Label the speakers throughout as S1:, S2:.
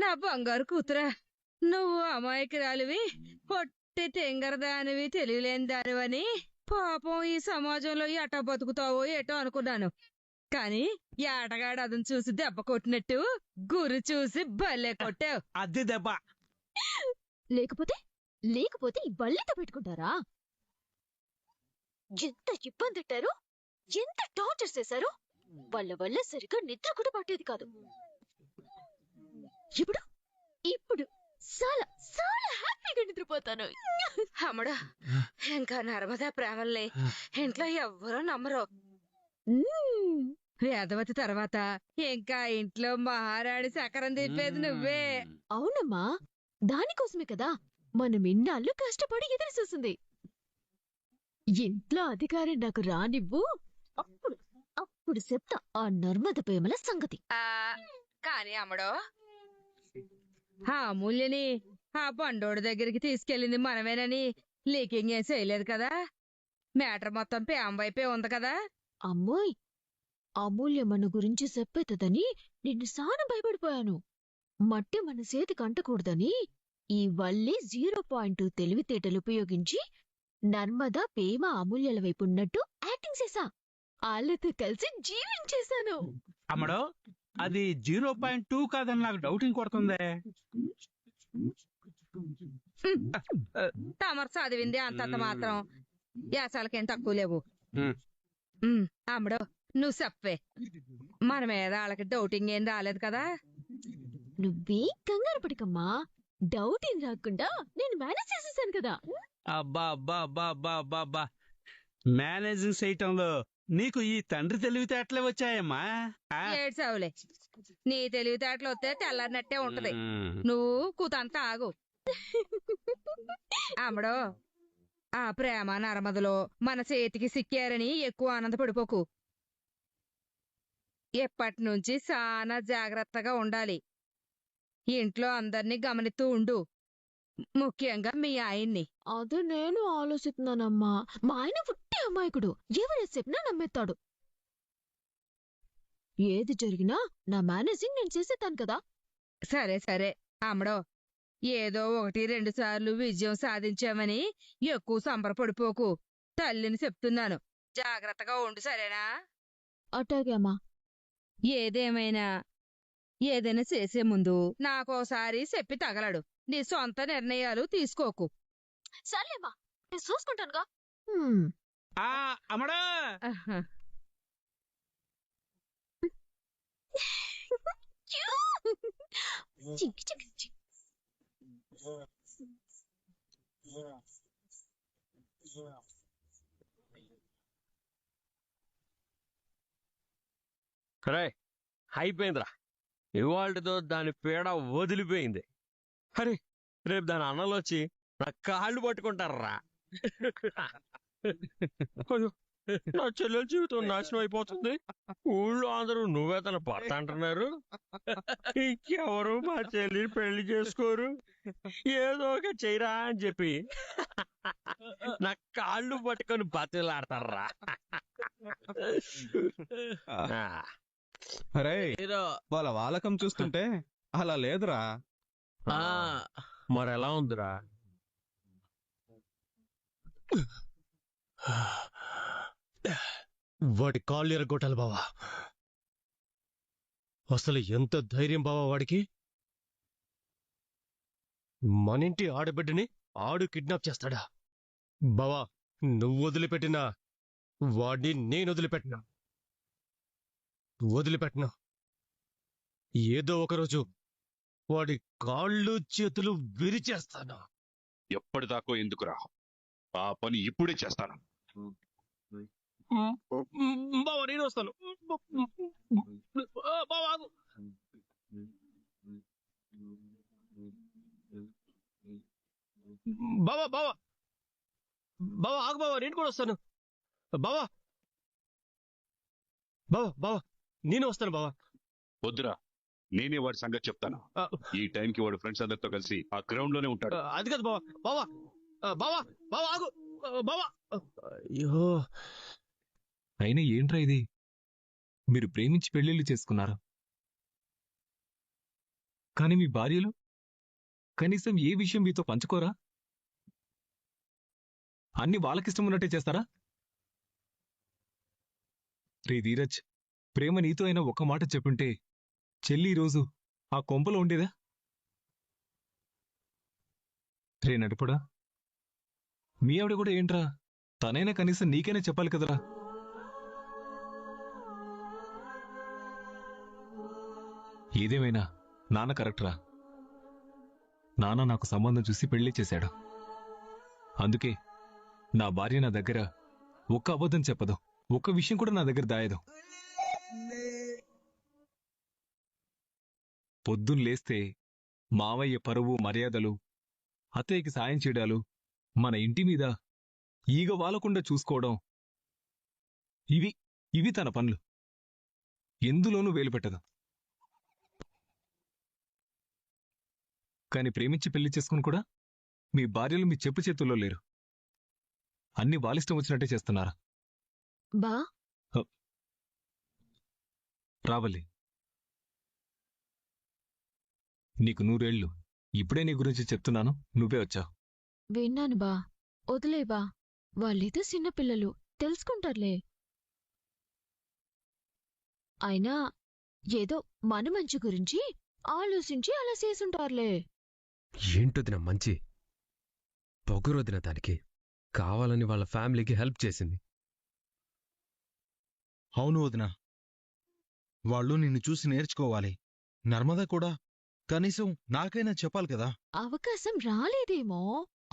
S1: నా బంగారు కూతురా, నువ్వు అమాయకురాలివి, పొట్టి తెంగరదానివి, తెలియలేని దానివని పాపం ఈ సమాజంలో ఎట బతుకుతావో ఏటో అనుకున్నాను. కాని ఏటగాడు అదను చూసి దెబ్బ కొట్టినట్టు గురి చూసి భలే కొట్టావు.
S2: అది దెబ్బ.
S3: లేకపోతే లేకపోతే ఈ బల్లితో పెట్టుకుంటారా? ఎంత ఇబ్బంది పెట్టారు, ఎంత టార్చర్ చేశారు. వాళ్ళ వల్ల సరిగ్గా నిద్ర కూడా పట్టేది కాదు. ఇప్పుడు ఇప్పుడు చాలా చాలా హ్యాపీగా నిద్రపోతాను.
S1: అమ్మడా, ఇంకా నర్మదా ప్రేమల్ని ఇంట్లో ఎవ్వరూ నమ్మరు. వేదవతి తర్వాత ఇంకా ఇంట్లో మహారాణి సకరం తిప్పేది నువ్వే.
S3: అవునమ్మా, దానికోసమే కదా మనం ఇన్నాళ్ళు కష్టపడి ఎదురు చూసింది. ఇంట్లో అధికారం నాకు రానివ్వు, అప్పుడు అప్పుడు చెప్తా ఆ నర్మద ప్రేమల సంగతి.
S1: కాని అమ్మడో, ఆ అమూల్యని ఆ బండోడి దగ్గరికి తీసుకెళ్ళింది మనమేనని లీకింగ్ ఏం చేయలేదు కదా? మ్యాటర్ మొత్తం పేమ వైపే ఉంది కదా?
S3: అమ్మోయ్, అమూల్య మన గురించి చెప్పేతదని నిన్ను సాన భయపడిపోయాను. మట్టి మన చేతికి అంటకూడదని ఈ వల్లి 0.2 తెలివితేటలు ఉపయోగించి నర్మద ప్రేమ అమూల్యల వైపు ఉన్నట్టు యాక్టింగ్ చేశా. వాళ్ళతో కలిసి జీవించేశాను.
S2: అమ్మడో, అది 0.2 కాదని నాకు డౌటింగ్ కొడుతుందే.
S1: తమరు చదివింది అంతంత మాత్రం, యాసాలకేం తక్కువ లేవు. అమ్మడో, నువ్వు చెప్పే, మన మీద వాళ్ళకి డౌటింగ్ ఏం రాలేదు కదా?
S3: నువ్వే కంగారు పడికమ్మా, డౌట్ ఏం రాకుండా నేను మేనేజ్ చేసేసాను కదా.
S2: అబ్బా అబ్బా అబ్బా అబ్బా అబ్బా అబ్బా, మేనేజింగ్ చేయటంలో నీకు ఈ తండ్రి తెలివితేటలే వచ్చాయమ్మా.
S1: ఏడ్చావులే, నీ తెలివితేటలు వస్తే తెల్లారినట్టే ఉంటది. నువ్వు కూతంతా ఆగు. అమ్మడో, ఆ ప్రేమ నర్మదలో మన చేతికి సిక్కారని ఎక్కువ ఆనందపడిపోకు. ఎప్పటి నుంచి చాలా జాగ్రత్తగా ఉండాలి. ఇంట్లో అందరినీ గమనిస్తూ ఉండు, ముఖ్యంగా మీ ఆయన్ని.
S3: అదే నేను ఆలోచిస్తున్నానమ్మా. మా ఆయన పుట్టి అమాయకుడు, ఎవరు చెప్పినా నమ్మేస్తాడు. ఏది జరిగినా నా మేనేజింగ్ నేను చేసేతాను కదా.
S1: సరే సరే అమ్మడో, ఏదో 1-2 సార్లు విజయం సాధించామని ఎక్కువ సంబరపడిపోకు. తల్లిని చెప్తున్నాను, జాగ్రత్తగా ఉండు, సరేనా?
S3: అట్టాగే అమ్మా.
S1: ఏదైనా చేసే ముందు నాకోసారి చెప్పి తగలడు. నీ సొంత నిర్ణయాలు తీసుకోకు.
S3: సర్లేమ్మా, నేను చూసుకుంటానుగా.
S2: అమ్మడో,
S4: రే, అయిపోయిందిరా. ఇవాళతో దాని పీడ వదిలిపోయింది. అరే, రేపు దాని అన్నలు వచ్చి నా కాళ్ళు పట్టుకుంటారా. నా చెల్లెల జీవితం నాశనం అయిపోతుంది. ఊళ్ళో అందరూ నువ్వే తన భర్త అంటున్నారు. ఇంకెవరు మా చెల్లిని పెళ్లి చేసుకోరు. ఏదో ఒక చెయ్యరా అని చెప్పి నా కాళ్ళు పట్టుకొని బతిలాడతారా.
S5: అరే, వాళ్ళ వాలకం చూస్తుంటే అలా లేదురా.
S4: మరెలా ఉందిరా?
S6: వాడి కాళ్ళు ఎరగొట్టాలి బావా. అసలు ఎంత ధైర్యం బావా వాడికి? మనింటి ఆడబిడ్డని ఆడు కిడ్నాప్ చేస్తాడా? బావా, నువ్వు వదిలిపెట్టినా వాడిని నేను వదిలిపెట్టినా. ఏదో ఒకరోజు వాడి కాళ్ళు చేతులు విరిచేస్తాను.
S7: ఎప్పటిదాకో ఎందుకురా, ఆ పని ఇప్పుడే చేస్తాను.
S6: బావా, నేను వస్తాను. బావా, బావా బావా బావా ఆగు బావా, నేను కూడా వస్తాను. బావా బావా బావా నేను వస్తాను బావా.
S7: వద్దురా, నేనే వాడి సంగతి చెప్తాను. ఈ టైంకి వాడు ఫ్రెండ్స్ అందరితో కలిసి ఆ గ్రౌండ్ లోనే ఉంటాడు.
S6: అది కాదు బావా. బావా బావా బావా ఆగు బావా. అయ్యో,
S8: అయినా ఏంట్రా ఇది? మీరు ప్రేమించి పెళ్లిళ్ళు చేసుకున్నారు. కానీ మీ భార్యలు కనీసం ఏ విషయం మీతో పంచుకోరా? అన్ని వాళ్ళకిష్టం ఉన్నట్టే చేస్తారా? రే ధీరజ్, ప్రేమ నీతో అయినా ఒక్క మాట చెప్పుంటే చెల్లి ఈరోజు ఆ కొంపలో ఉండేదా? రే నడుపుడా, మీ ఆవిడ కూడా ఏంట్రా, తనైనా కనీసం నీకైనా చెప్పాలి కదరా. ఏదేమైనా నాన్న కరెక్ట్రా. నాన్న నాకు సంబంధం చూసి పెళ్లి చేశాడు. అందుకే నా భార్య నా దగ్గర ఒక్క అబద్ధం చెప్పదు, ఒక్క విషయం కూడా నా దగ్గర దాయదు. పొద్దున్న లేస్తే మావయ్య పరువు మర్యాదలు, అత్తయ్యకి సాయం చేయడాలు, మన ఇంటి మీద ఈగ వాలకుండా చూసుకోవడం, ఇవి తన పనులు. ఎందులోనూ వేలు పెట్టదు. కాని ప్రేమించి పెళ్లి చేసుకుని కూడా మీ భార్యలు మీ చెప్పు చేతుల్లో లేరు. అన్ని వాళ్ళిష్టం వచ్చినట్టే చేస్తున్నారా?
S3: బా
S8: రావల్లి, నీకు 100 ఏళ్ళు. ఇప్పుడే నీ గురించి చెప్తున్నాను, నువ్వే వచ్చావు.
S3: విన్నాను బా, వదిలే బా. వాళ్ళేదో చిన్నపిల్లలు, తెలుసుకుంటారులే. అయినా ఏదో మన మంచి గురించి ఆలోచించి అలా చేసుంటారులే.
S9: ఏంటొదిన మంచి పొగరొదిన దానికి కావాలని వాళ్ళ ఫ్యామిలీకి హెల్ప్ చేసింది.
S5: అవును వదిన, వాళ్ళు నిన్ను చూసి నేర్చుకోవాలి. నర్మద కూడా కనీసం నాకైనా చెప్పాలి కదా.
S3: అవకాశం రాలేదేమో.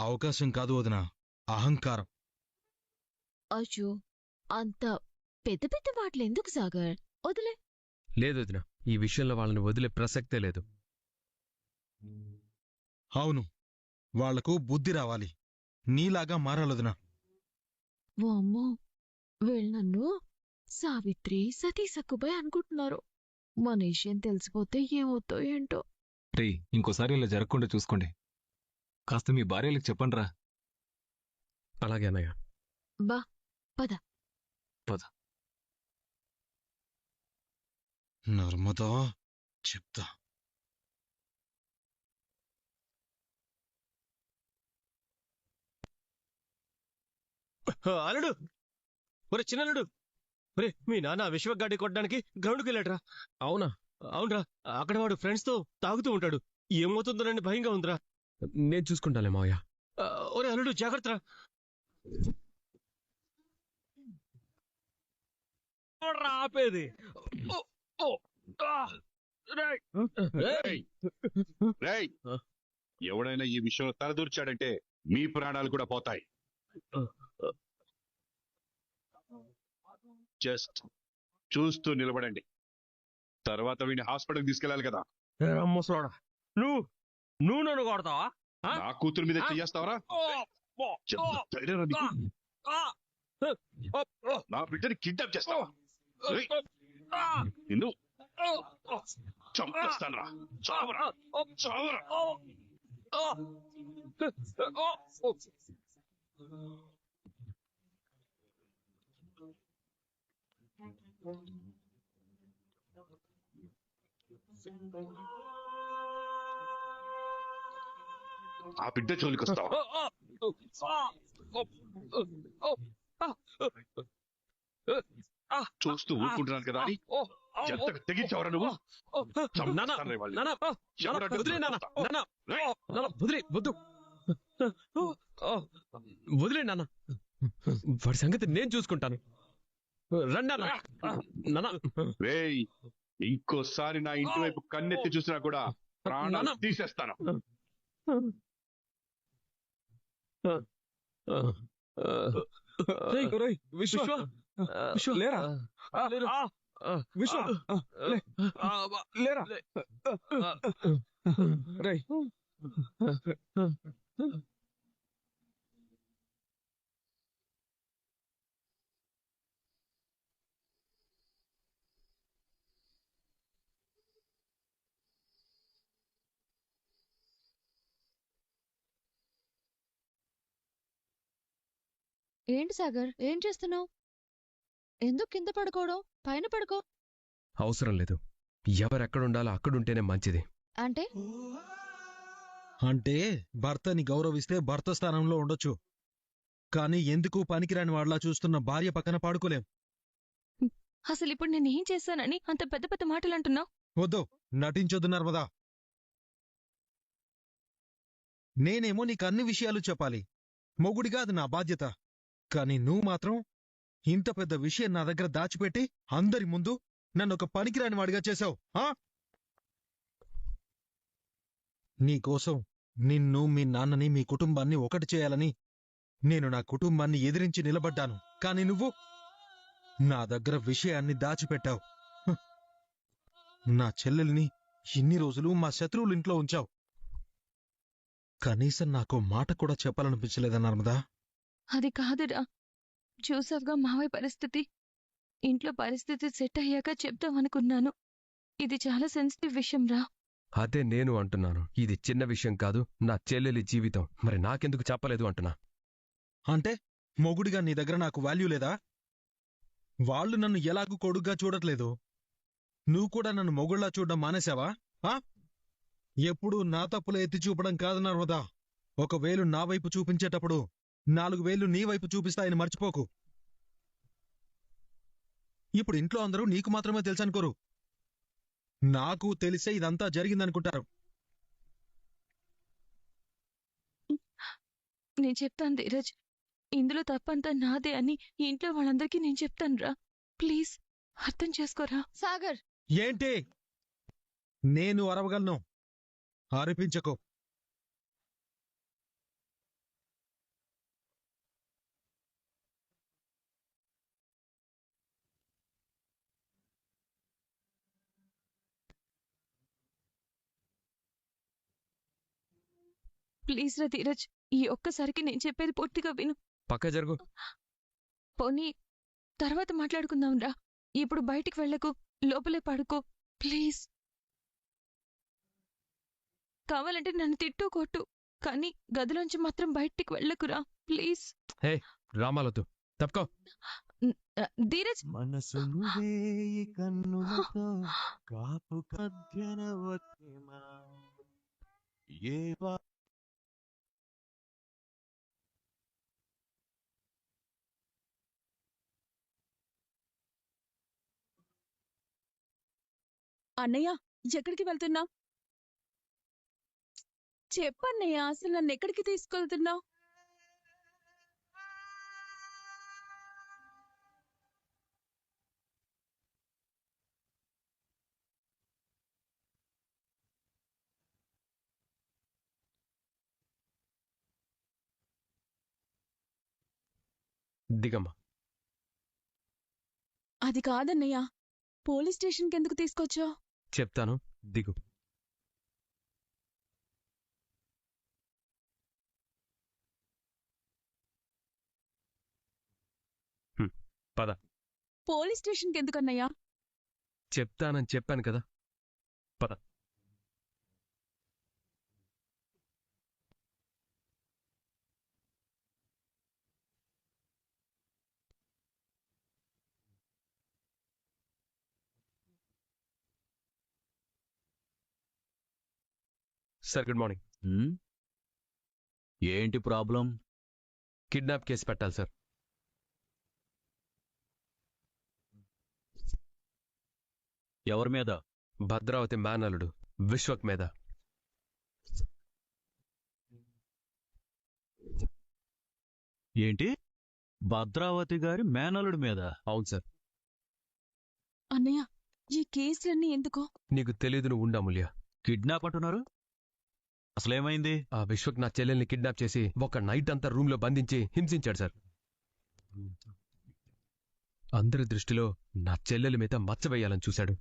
S5: అవకాశం కాదు వదిన, అహంకారం.
S3: అయ్యో, అంత పెద్ద పెద్ద మాటలెందుకు సాగర్, వదిలే.
S9: లేదొదిన, ఈ విషయంలో వాళ్ళని వదిలే ప్రసక్తే లేదు.
S5: అవును, వాళ్లకు బుద్ధి రావాలి. నీలాగా మారాలొదిన.
S3: వామ్మో, వీళ్ళు నన్ను సావిత్రి సతీ సక్కుబాయ్ అనుకుంటున్నారు. మన విషయం తెలిసిపోతే ఏమవుతో ఏంటో.
S8: రే, ఇంకోసారి ఇలా జరగకుండా చూసుకోండి. కాస్త మీ భార్యలకు చెప్పండిరా.
S9: అలాగే అన్నయ్య.
S3: బా పద.
S5: నర్మదా, చెప్తా.
S4: అల్లుడు, ఒరే చిన్నల్లుడు, ఒరే మీ నాన్న విశ్వగాడి కొట్టడానికి గ్రౌండ్కి వెళ్ళాడ్రా.
S9: అవునా?
S4: అవునరా, అక్కడ వాడు ఫ్రెండ్స్ తో తాగుతూ ఉంటాడు. ఏమవుతుందోనని భయంగా ఉందిరా.
S9: నేను చూసుకుంటాలే మావయ్య.
S4: ఒరే అల్లుడు, జాగ్రత్త. ఆపేది
S7: రేయ్, ఎవడైనా ఈ విషయంలో తలదూర్చాడంటే మీ ప్రాణాలు కూడా పోతాయి. జస్ట్ చూస్తూ నిలబడండి. తర్వాత వీడిని హాస్పిటల్కి తీసుకెళ్ళాలి కదా.
S4: ముసలోడా, నువ్వు నన్ను కొడతావా?
S7: నా కూతురు మీద చెయ్యేస్తావరా? నా బిడ్డని కిడ్నాప్ చేస్తావా? నిన్ను చంపేస్తానరా. చావరా, చావరా. ఆ బిడ్డ జోలికి వస్తావా? చూస్తూ ఊరుకుంటున్నాను కదా అని ఎంతగా తెగించావరా నువ్వు?
S9: వదిలే నాన్న, వాడి సంగతి నేను చూసుకుంటాను. రండి నాన్న.
S7: రేయ్, ఇంకోసారి నా ఇంటి వైపు కన్నెత్తి చూసినా కూడా ప్రాణాలు తీసేస్తాను.
S5: విశ్వ లేరా? విశ్వ లేరా? రేయ్,
S3: ఏంటి సాగర్, ఏం చేస్తున్నావు? ఎందుకు కింద పడుకోవడం? పైన పడుకో.
S9: అవసరం లేదు. ఎవరెక్కడుండాలో అక్కడుంటేనే మంచిది.
S3: అంటే
S5: అంటే భర్తని గౌరవిస్తే భర్త స్థానంలో ఉండొచ్చు, కానీ ఎందుకు పనికిరాని వాళ్ళ చూస్తున్న భార్య పక్కన పాడుకోలేం.
S3: అసలు ఇప్పుడు నేనేం చేశానని అంత పెద్ద పెద్ద మాటలు అంటున్నావు?
S5: వద్దు, నటించొద్దు నర్మదా. నేనేమో నీకు అన్ని విషయాలు చెప్పాలి, మొగుడిగా అది నా బాధ్యత. కానీ నువ్వు మాత్రం ఇంత పెద్ద విషయం నా దగ్గర దాచిపెట్టి అందరి ముందు నన్ను ఒక పనికిరాని వాడిగా చేశావు. నీకోసం నిన్ను, మీ నాన్నని, మీ కుటుంబాన్ని ఒకటి చేయాలని నేను నా కుటుంబాన్ని ఎదిరించి నిలబడ్డాను. కానీ నువ్వు నా దగ్గర విషయాన్ని దాచిపెట్టావు. నా చెల్లెల్ని ఇన్ని రోజులు మా శత్రువులు ఇంట్లో ఉంచావు. కనీసం నాకు మాట కూడా చెప్పాలనిపించలేదా నర్మదా?
S3: అది కాదురా, చూసావుగా మావయ్య పరిస్థితి. ఇంట్లో పరిస్థితి సెట్ అయ్యాక చెప్దామనుకున్నాను. ఇది చాలా సెన్సిటివ్ విషయం రా.
S9: అదే నేను అంటున్నాను, ఇది చిన్న విషయం కాదు, నా చెల్లెలి జీవితం. మరి నాకెందుకు చెప్పలేదు అంటున్నా.
S5: అంటే మొగుడిగా నీ దగ్గర నాకు వాల్యూ లేదా? వాళ్ళు నన్ను ఎలాగూ కొడుగ్గా చూడట్లేదు, నువ్వు కూడా నన్ను మొగుళ్ళా చూడడం మానేశావా? ఎప్పుడూ నా తప్పులు ఎత్తి చూపడం కాదు నర్మదా. ఒక వేలు నా వైపు చూపించేటప్పుడు 4 వేలు నీ వైపు చూపిస్తాయని మర్చిపోకు. ఇప్పుడు ఇంట్లో అందరూ నీకు మాత్రమే తెలుసనుకోరు, నాకు తెలిసే ఇదంతా జరిగిందనుకుంటారు.
S3: నేను చెప్తాను ధీరజ్, ఇందులో తప్పంతా నాదే అని ఇంట్లో వాళ్ళందరికీ నేను చెప్తాను రా. ప్లీజ్ అర్థం చేసుకోరా. సాగర్,
S5: ఏంటి? నేను అరవగలను, అరిపించకు.
S3: ప్లీజ్ రా ధీరజ్, ఈ ఒక్కసారికి నేను చెప్పేది పూర్తిగా విను.
S9: పక్క జరుగు.
S3: పోనీ తర్వాత మాట్లాడుకుందాం రా. ఇప్పుడు బయటికి వెళ్ళకు, లోపలే పడుకో ప్లీజ్. కావాలంటే నన్ను తిట్టు కొట్టు, కానీ గదిలోంచి మాత్రం బయటికి వెళ్ళకురా ప్లీజ్.
S9: హే రామాలతో తప్పుకో.
S3: ధీరజ్,
S4: మనసును వేయి కన్నులతో కాపు కద్యన వచ్చేమా ఏ
S10: అన్నయ్య, ఎక్కడికి వెళ్తున్నావు? చెప్పన్నయ్య, అసలు నన్ను ఎక్కడికి తీసుకెళ్తున్నావు?
S9: దిగమ్మా.
S10: అది కాదన్నయ్య, పోలీస్ స్టేషన్కి ఎందుకు తీసుకొచ్చావు?
S9: చెప్తాను, దిగు. పద.
S10: పోలీస్ స్టేషన్కి ఎందుకన్నయ్యా?
S9: చెప్తానని చెప్పాను కదా, పద. Sir good morning.
S2: ఏంటి ప్రాబ్లం?
S9: కిడ్నాప్ కేసు పెట్టాలి సార్.
S2: ఎవరి మీద?
S9: భద్రావతి మేనలుడు విశ్వక్ మీద.
S2: ఏంటి? భద్రావతి గారి మేనలుడి మీద?
S9: అవును సార్.
S10: అన్నయ్య, ఈ కేసులన్నీ ఎందుకో?
S9: నీకు తెలీదు, నువ్వు ఉండమూల్య.
S2: కిడ్నాప్ అంటున్నారు, అసలేమైంది?
S9: ఆ విశ్వక్ నా చెల్లెల్ని కిడ్నాప్ చేసి ఒక నైట్ అంతా రూమ్ లో బంధించి హింసించాడు సార్. అందరి దృష్టిలో నా చెల్లెల మీద మచ్చ వేయాలని చూశాడు.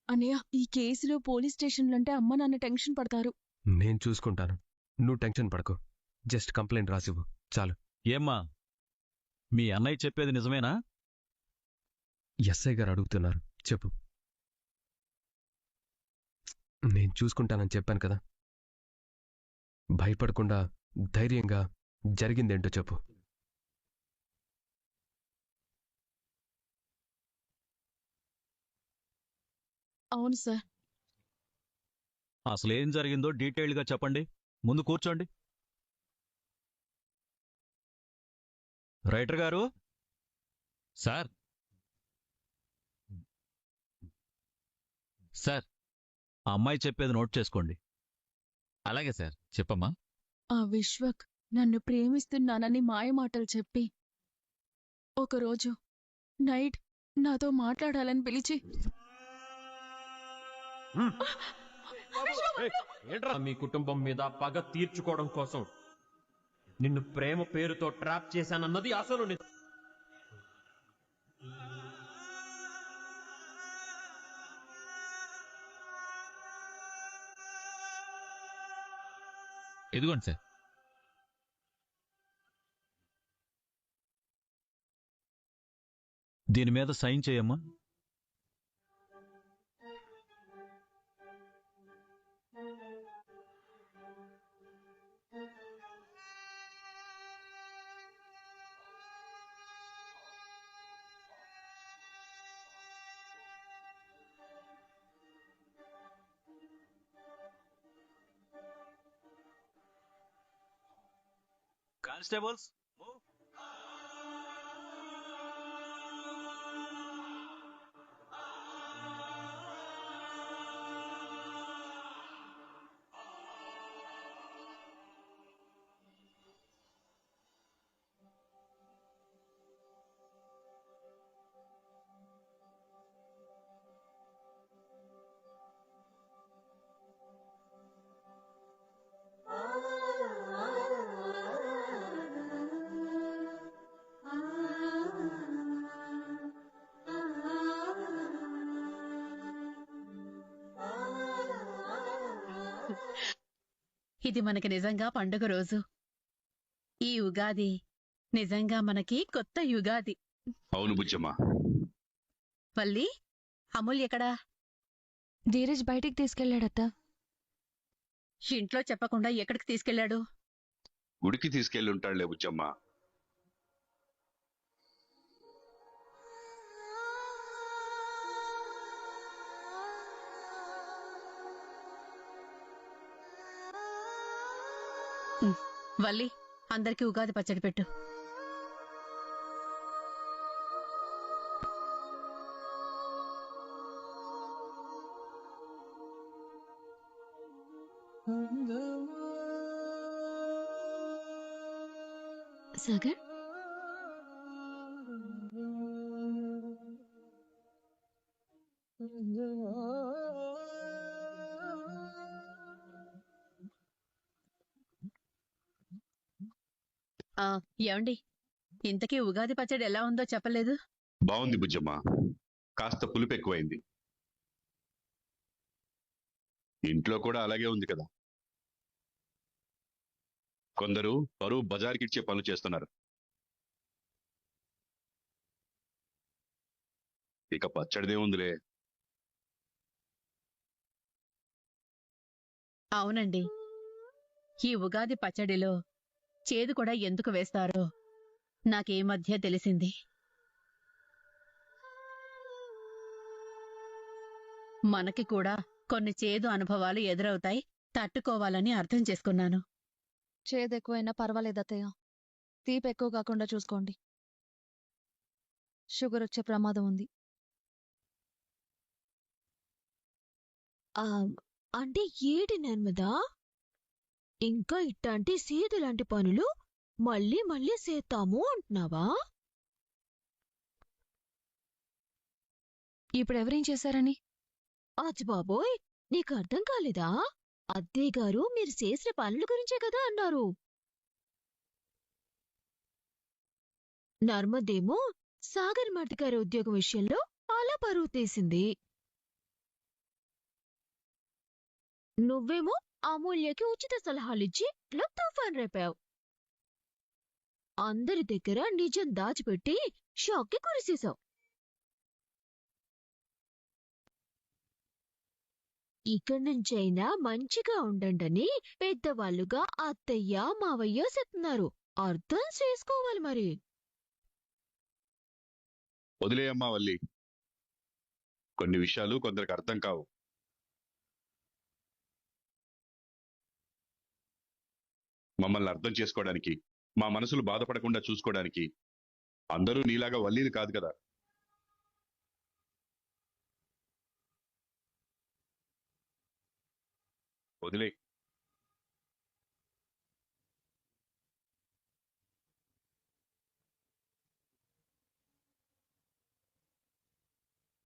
S10: అన్నయ్య, ఈ కేసులో పోలీస్ స్టేషన్లంటే అమ్మ నాన్న టెన్షన్ పడతారు.
S9: నేను చూసుకుంటాను, నువ్వు టెన్షన్ పడకు. జస్ట్ కంప్లైంట్ రాసివ్వు చాలు.
S2: ఏమ్మా, మీ అన్నయ్య చెప్పేది నిజమేనా?
S9: ఎస్ఐ గారు అడుగుతున్నారు, చెప్పు. నేను చూసుకుంటానని చెప్పాను కదా, భయపడకుండా ధైర్యంగా జరిగిందేంటో చెప్పు.
S10: అవును సార్,
S11: అసలేం జరిగిందో డీటెయిల్డ్గా చెప్పండి. ముందు కూర్చోండి. రైటర్ గారు.
S8: సార్ సార్
S11: ఆ అమ్మాయి చెప్పేది నోట్ చేసుకోండి.
S8: అలాగే సార్, చెప్పమ్మా.
S10: ఆ విశ్వక్ నన్ను ప్రేమిస్తున్నానని మాయమాటలు చెప్పి ఒకరోజు నైట్ నాతో మాట్లాడాలని పిలిచి
S4: ఏంట్రా మీ కుటుంబం మీద పగ తీర్చుకోవడం కోసం నిన్ను ప్రేమ పేరుతో ట్రాప్ చేశానన్నది అసలు నిజం.
S8: ఎదుగోండి సార్.
S11: దీని మీద సైన్ చేయమ్మా. కానిస్టేబుల్స్,
S12: ఇది మనకి నిజంగా పండుగ రోజు. ఈ ఉగాది నిజంగా మనకి కొత్త యుగాది.
S7: అవును బుజ్జమ్మ.
S12: వల్లి, అమూల్ ఎక్కడా?
S10: ధీరజ్ బయటికి తీసుకెళ్లాడత్తా.
S12: ఇంట్లో చెప్పకుండా ఎక్కడికి తీసుకెళ్లాడు?
S7: గుడికి తీసుకెళ్లి ఉంటాడులే బుజ్జమ్మ.
S12: వల్లి, అందరికీ ఉగాది పచ్చడి పెట్టు.
S3: సాగర్,
S12: ఏమండి, ఇంతకీ ఉగాది పచ్చడి ఎలా ఉందో చెప్పలేదు?
S7: బాగుంది బుజ్జమ్మ, కాస్త పులుపు ఎక్కువైంది. ఇంట్లో కూడా అలాగే ఉంది కదా. కొందరు బరువు బజార్కిచ్చే పనులు చేస్తున్నారు. ఇక పచ్చడిదే ఉందిలే.
S12: అవునండి, ఈ ఉగాది పచ్చడిలో చేదు కూడా ఎందుకు వేస్తారో నాకే మధ్య తెలిసింది. మనకి కూడా కొన్ని చేదు అనుభవాలు ఎదురవుతాయి, తట్టుకోవాలని అర్థం చేసుకున్నాను.
S10: చేదు ఎక్కువైనా పర్వాలేదత్తయ్య, తీపి ఎక్కువ కాకుండా చూసుకోండి. షుగర్ వచ్చే ప్రమాదం ఉంది.
S3: అంటే ఏటి నర్మదా, ఇంకా ఇట్లాంటి సీదలాంటి పనులు మళ్ళీ మళ్ళీ చేస్తాము అంటున్నావా?
S10: ఇప్పుడు ఎవరేం చేశారని?
S3: అచ్చి బాబోయ్, నీకు అర్థం కాలేదా? అత్తయ్య గారు మీరు చేసిన పనుల గురించే కదా అన్నారు. నర్మదేమో సాగర్ మర్తి గారి ఉద్యోగం విషయంలో అలా పరువు తీసింది. నువ్వేమో అమూల్యకి ఉచిత సలహాలిచ్చి ఇట్లా తుఫాన్ రేపావు. అందరి దగ్గర నిజం దాచిపెట్టి షాక్కి కురిసేశావు. ఇక్కడి నుంచైనా మంచిగా ఉండండని పెద్దవాళ్ళుగా అత్తయ్య మావయ్య చెప్తున్నారు. అర్థం చేసుకోవాలి మరి.
S7: వదిలేయమ్మా వల్లి, కొన్ని విషయాలు కొందరికి అర్థం కావు. మమ్మల్ని అర్థం చేసుకోవడానికి, మా మనసులు బాధపడకుండా చూసుకోవడానికి అందరూ నీలాగా వల్లీలు కాదు కదా. వదిలే.